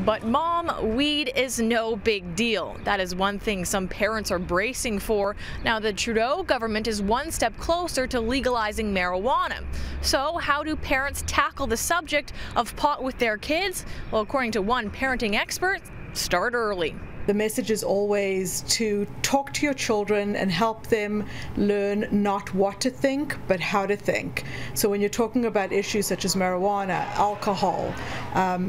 But mom, weed is no big deal. That is one thing some parents are bracing for now the Trudeau government is one step closer to legalizing marijuana. So how do parents tackle the subject of pot with their kids? Well, according to one parenting expert, start early. The message is always to talk to your children and help them learn not what to think, but how to think. So when you're talking about issues such as marijuana, alcohol,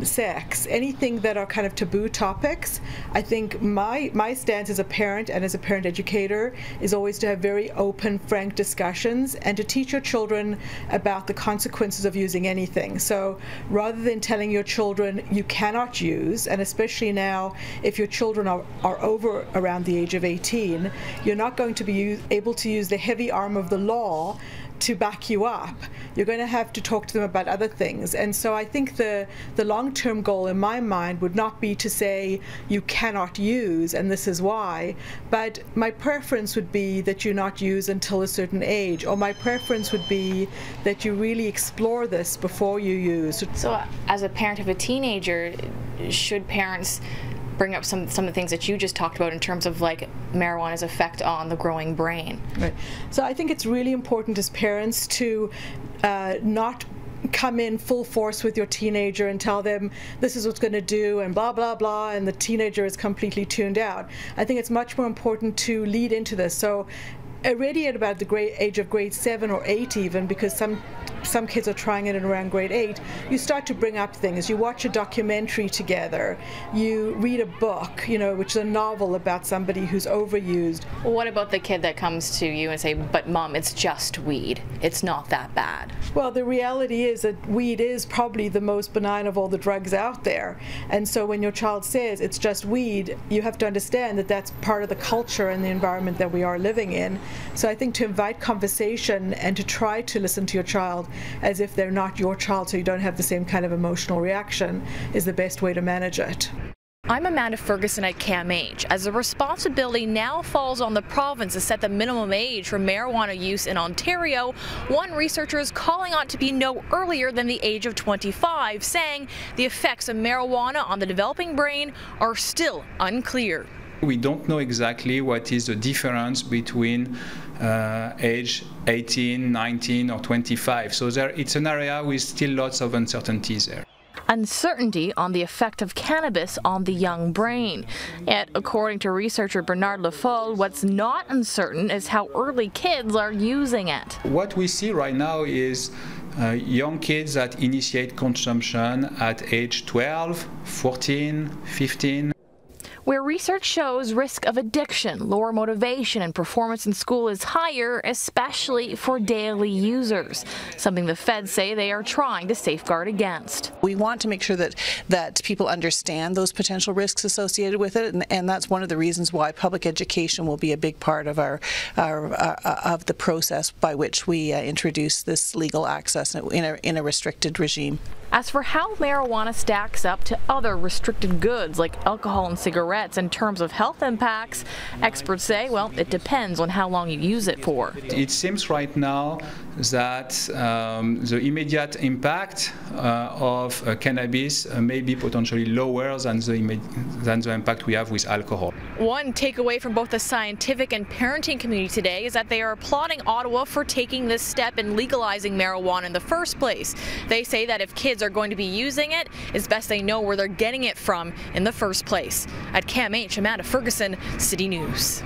sex, anything that are kind of taboo topics, I think my stance as a parent and as a parent educator is always to have very open, frank discussions and to teach your children about the consequences of using anything. So rather than telling your children you cannot use, and especially now if your children are over around the age of 18, you're not going to be able to use the heavy arm of the law to back you up. You're going to have to talk to them about other things. And so I think the long-term goal in my mind would not be to say you cannot use and this is why, but my preference would be that you not use until a certain age, or my preference would be that you really explore this before you use. So as a parent of a teenager, should parents bring up some of the things that you just talked about in terms of like marijuana's effect on the growing brain? Right. So I think it's really important as parents to not come in full force with your teenager and tell them this is what's going to do and blah blah blah, and the teenager is completely tuned out. I think it's much more important to lead into this. So already at about the age of grade 7 or 8 even, because some kids are trying it in around grade 8, you start to bring up things. You watch a documentary together, you read a book, you know, which is a novel about somebody who's overused. Well, what about the kid that comes to you and say, but mom, it's just weed, it's not that bad? Well, the reality is that weed is probably the most benign of all the drugs out there, and so when your child says it's just weed, you have to understand that that's part of the culture and the environment that we are living in. So I think to invite conversation and to try to listen to your child as if they're not your child, so you don't have the same kind of emotional reaction, is the best way to manage it. I'm Amanda Ferguson at CAMH. As the responsibility now falls on the province to set the minimum age for marijuana use in Ontario, one researcher is calling on it to be no earlier than the age of 25, saying the effects of marijuana on the developing brain are still unclear. We don't know exactly what is the difference between age 18, 19 or 25. So it's an area with still lots of uncertainties there. Uncertainty on the effect of cannabis on the young brain. Yet, according to researcher Bernard Lefol, what's not uncertain is how early kids are using it. What we see right now is young kids that initiate consumption at age 12, 14, 15. Where research shows risk of addiction, lower motivation, and performance in school is higher, especially for daily users, something the feds say they are trying to safeguard against. We want to make sure that people understand those potential risks associated with it, and that's one of the reasons why public education will be a big part of of the process by which we introduce this legal access in a restricted regime. As for how marijuana stacks up to other restricted goods like alcohol and cigarettes in terms of health impacts, experts say, well, it depends on how long you use it for. It seems right now that the immediate impact of cannabis may be potentially lower than the impact we have with alcohol. One takeaway from both the scientific and parenting community today is that they are applauding Ottawa for taking this step in legalizing marijuana in the first place. They say that if kids are going to be using it, it's best they know where they're getting it from in the first place. At CAMH, Amanda Ferguson, City News.